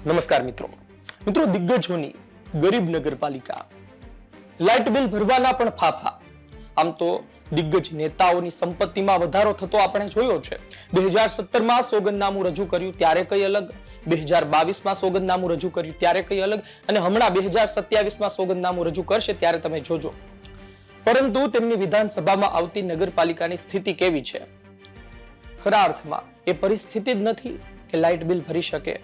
નમસ્કાર મિત્રો દિગ્ગજોની ગરીબ નગરપાલિકા લાઇટ બિલ ભરવાના પણ ફાફા. આમ તો દિગ્ગજ નેતાઓની સંપત્તિમાં વધારો થતો આપણે જોયો છે. 2017માં સોગંદનામું રજૂ કર્યું ત્યારે કઈ અલગ, 2022માં સોગંદનામું રજૂ કર્યું ત્યારે કઈ અલગ, અને હમણાં 2027માં સોગંદનામું રજૂ કરશે ત્યારે તમે જોજો. પરંતુ તેમની વિધાનસભામાં આવતી નગરપાલિકાની સ્થિતિ કેવી છે? ખરા અર્થમાં એ પરિસ્થિતિ જ નથી કે લાઇટ બિલ ભરી શકે,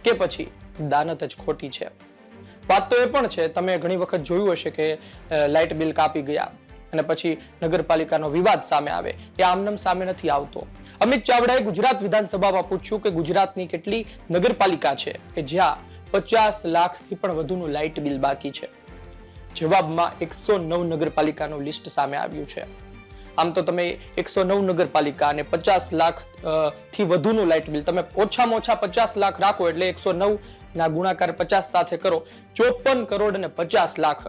કે પછી દાનત જ ખોટી છે. વાત તો એ પણ છે, તમે ઘણી વખત જોયું હશે કે લાઇટ બિલ કાપી ગયા અને પછી નગરપાલિકાનો વિવાદ સામે આવે. એ આમનામ સામે નથી આવતો. અમિત ચાવડાએ ગુજરાત વિધાનસભામાં પૂછ્યું કે ગુજરાતની કેટલી નગરપાલિકા છે કે જ્યાં 50 લાખથી પણ વધુનું લાઇટ બિલ બાકી છે. જવાબમાં 109 નગરપાલિકાનું લિસ્ટ સામે આવ્યું છે. આમ તો તમે 109 નગરપાલિકા અને 50 લાખ થી વધુનું લાઇટ બિલ, તમે ઓછામાં ઓછા 50 લાખ રાખો એટલે 109 ના ગુણાકાર 50 સાથે કરો, 54 કરોડ અને 50 લાખ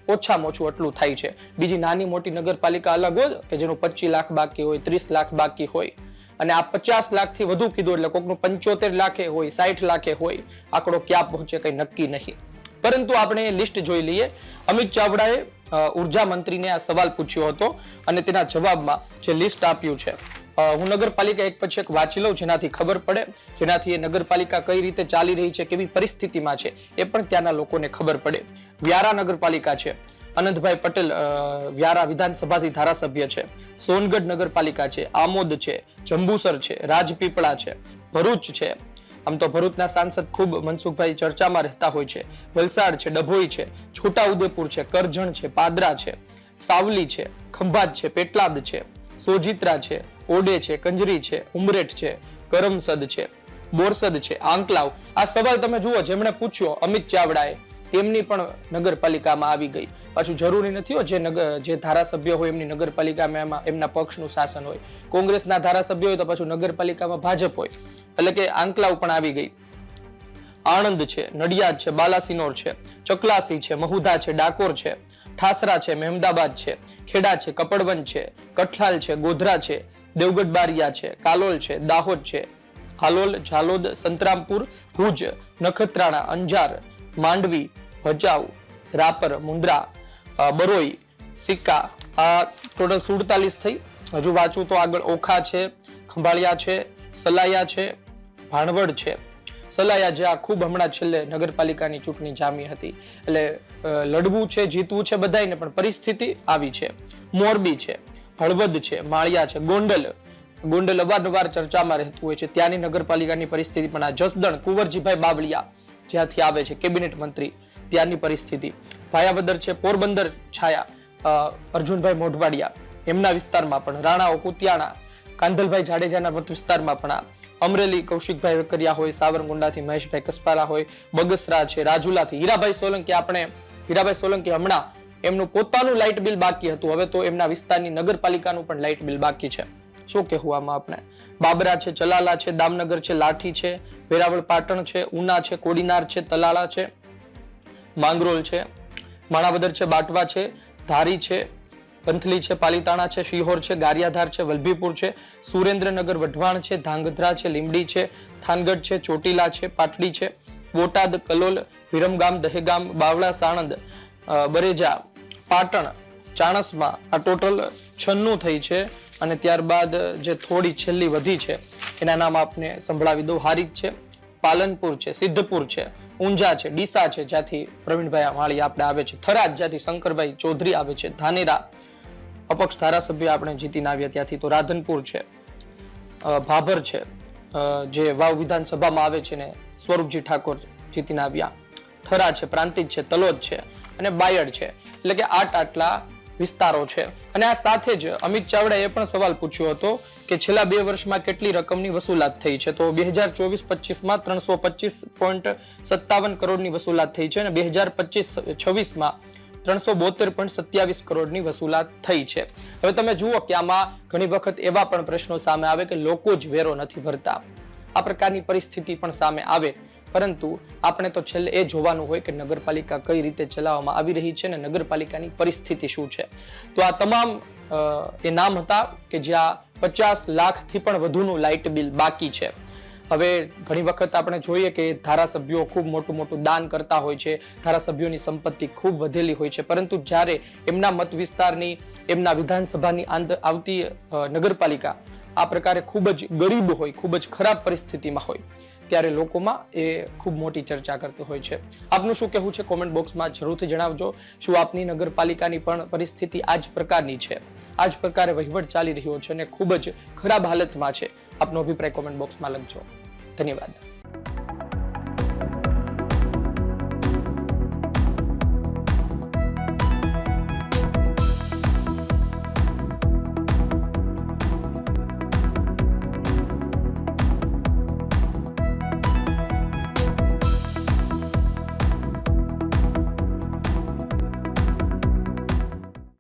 ઓછામાં ઓછું એટલું થાય છે. બીજી નાની મોટી નગરપાલિકા અલગ હોય કે જેનું 25 લાખ બાકી હોય, 30 લાખ બાકી હોય, અને આ 50 લાખથી વધુ કીધું એટલે કોકનું 75 લાખે હોય, 60 લાખે હોય. આંકડો ક્યાં પહોંચે કઈ નક્કી નહીં. પરંતુ આપણે લિસ્ટ જોઈ લઈએ. અમિત ચાવડાએ ઉર્જા મંત્રીને આ સવાલ પૂછ્યો હતો અને તેના જવાબમાં જે લિસ્ટ આપ્યું છે, હું નગરપાલિકા એક પછી એક વાંચી લઉં જેનાથી ખબર પડે, જેનાથી એ નગરપાલિકા કઈ રીતે ચાલી રહી છે, કેવી પરિસ્થિતિમાં છે એ પણ ત્યાંના લોકોને ખબર પડે. વ્યારા નગરપાલિકા છે, અનંતભાઈ પટેલ વ્યારા વિધાનસભાથી ધારાસભ્ય છે. સોનગઢ નગરપાલિકા છે, આમોદ છે, જંબુસર છે, રાજપીપળા છે, ભરૂચ છે. આમ તો ભરૂચના સાંસદ ખૂબ મનસુખભાઈ ચર્ચામાં રહેતા હોય છે. વલસાડ છે, ડભોઈ છે, છોટાઉદેપુર છે, કરજણ છે, પાદરા છે, સાવલી છે, ખંભાત છે, પેટલાદ છે, સોજિત્રા છે, ઓડે છે, કંજરી છે, ઉમરેઠ છે, કરમસદ છે, બોરસદ છે, આંકલાવ. આ સવાલ તમે જુઓ, જેમણે પૂછ્યો અમિત ચાવડાએ, તેમની પણ નગરપાલિકામાં આવી ગઈ. પાછું જરૂરી નથી જે ધારાસભ્ય હોય એમની નગરપાલિકામાં એમના પક્ષનું શાસન હોય. કોંગ્રેસના ધારાસભ્ય હોય તો પાછું નગરપાલિકામાં ભાજપ હોય. એટલે કે આંકલાવ પણ આવી ગઈ. આણંદ છે, નડિયાદ છે, બાલાસિનોર છે, ચકલાસી છે, મહુધા છે, ડાકોર છે, ઠાસરા છે, મહેમદાબાદ છે, ખેડા છે, કપડવંજ છે, કઠલાલ છે, ગોધરા છે, દેવગઢ બારિયા છે, કાલોલ છે, દાહોદ છે, હાલોલ, ઝાલોદ, સંતરામપુર, ભુજ, નખત્રાણા, અંજાર, માંડવી, ભચાઉ, રાપર, મુંદ્રા, બરોઈ, સિક્કા. આ ટોટલ 47 થઈ. હજુ વાંચું તો આગળ ઓખા છે, ખંભાળિયા છે, સલાયા છે, ભાણવડ છે. સલાયા જે આ ખૂબ હમણાં છેલ્લે નગરપાલિકાની ચૂંટણી જામી હતી, એટલે લડવું છે, જીતવું છે બધાયને, પણ પરિસ્થિતિ આવી છે. મોરબી છે, હળવદ છે, માળિયા છે, ગોંડલ અવારનવાર ચર્ચામાં રહેતું હોય છે. ત્યાંની નગરપાલિકાની પરિસ્થિતિ પણ આ જસદણ, કુંવરજીભાઈ બાવળિયા જ્યાંથી આવે છે, કેબિનેટ મંત્રી, ત્યાંની પરિસ્થિતિ. ભાયાવદર છે, પોરબંદર છાયા, અર્જુનભાઈ મોઢવાડિયા એમના વિસ્તારમાં પણ, રાણાઓ, કુતિયાણા, કાંધલભાઈ જાડેજાના મત વિસ્તારમાં પણ આ, અમરેલી કૌશિકભાઈ વેકરિયા હોય, સાવરકુંડલાથી મહેશભાઈ કસપાલા હોય, બગસરા છે, રાજુલાથી હીરાભાઈ સોલંકી હમણાં એમનું પોતાનું લાઇટ બિલ બાકી હતું, હવે તો એમના વિસ્તારની નગરપાલિકાનું પણ લાઇટ બિલ બાકી છે. શું કહેવું આમાં આપણે? બાબરા છે, ચલાલા છે, દામનગર છે, લાઠી છે, વેરાવળ પાટણ છે, ઉના છે, કોડીનાર છે, તલાળા છે, માંગરોળ છે, માણાવદર છે, બાટવા છે, ધારી છે, વંથલી છે, પાલીતાણા છે, શિહોર છે, ગારિયાધાર છે, વલભીપુર છે, સુરેન્દ્રનગર, વઢવાણ છે, ધાંગધ્રા છે, લીમડી છે, થાનગઢ છે, ચોટીલા છે, પાટડી છે, બોટાદ, કલોલ, વિરમગામ, દહેગામ, બાવળા, સાણંદ, બરેજા, પાટણ, ચાણસમાં. આ ટોટલ 96 થઈ છે. અને ત્યારબાદ જે થોડી છેલ્લી વધી છે એના નામ આપને સંભળાવી દઉં. હારીજ છે, પાલનપુર છે, સિદ્ધપુર છે, ઊંઝા છે, ડીસા છે જ્યાંથી પ્રવીણભાઈ માળી આપણે આવે છે, થરાદ જ્યાંથી શંકરભાઈ ચૌધરી આવે છે, ધાનેરા અપક્ષ ધારાસભ્ય આપણે જીતીને આવ્યા ત્યાંથી, તો રાધનપુર છે, ભાભર છે જે વાવ વિધાનસભામાં આવે છે ને સ્વરૂપજી ઠાકોર જીતીને આવ્યા, થરા છે, પ્રાંતિજ છે, તલોદ છે અને બાયડ છે. એટલે કે આટલા વિસ્તારો છે. અને આ સાથે જ અમિત ચાવડાએ પણ સવાલ પૂછ્યો હતો કે છેલ્લા 2 વર્ષમાં કેટલી રકમની વસૂલાત થઈ છે. તો 2024-25માં 325.57 કરોડની વસૂલાત થઈ છે અને 2025-26માં 372.27 કરોડની વસૂલાત થઈ છે. હવે તમે જુઓ કે આમાં ઘણી વખત એવા પણ પ્રશ્નો સામે આવે કે લોકો જ વેરો નથી ભરતા. આ પ્રકારની પરિસ્થિતિ પણ સામે આવે. પરંતુ આપણે તો છેલ્લે એ જોવાનું હોય કે નગરપાલિકા કઈ રીતે ચલાવવામાં આવી રહી છે અને નગરપાલિકાની પરિસ્થિતિ શું છે. તો આ તમામ એ નામ હતા કે જ્યાં 50 લાખથી પણ વધુનું લાઇટ બિલ બાકી છે. હવે ઘણી વખત આપણે જોઈએ કે ધારાસભ્યો ખૂબ મોટું દાન કરતા હોય છે, ધારાસભ્યોની સંપત્તિ ખૂબ વધેલી હોય છે, પરંતુ જ્યારે એમના મત વિસ્તારની, એમના વિધાનસભાની આવતી નગરપાલિકા આ પ્રકારે ખૂબ જ ગરીબ હોય, ખૂબ જ ખરાબ પરિસ્થિતિમાં હોય, ત્યારે લોકોમાં એ ખૂબ મોટી ચર્ચા કરતી હોય છે. આપનું શું કહેવું છે કોમેન્ટ બોક્સમાં જરૂરથી જણાવજો. શું આપની નગરપાલિકાની પણ પરિસ્થિતિ આ જ પ્રકારની છે, આ જ પ્રકારે વહીવટ ચાલી રહ્યો છે અને ખૂબ જ ખરાબ હાલતમાં છે? આપનો અભિપ્રાય કોમેન્ટ બોક્સમાં લખજો. ધન્યવાદ.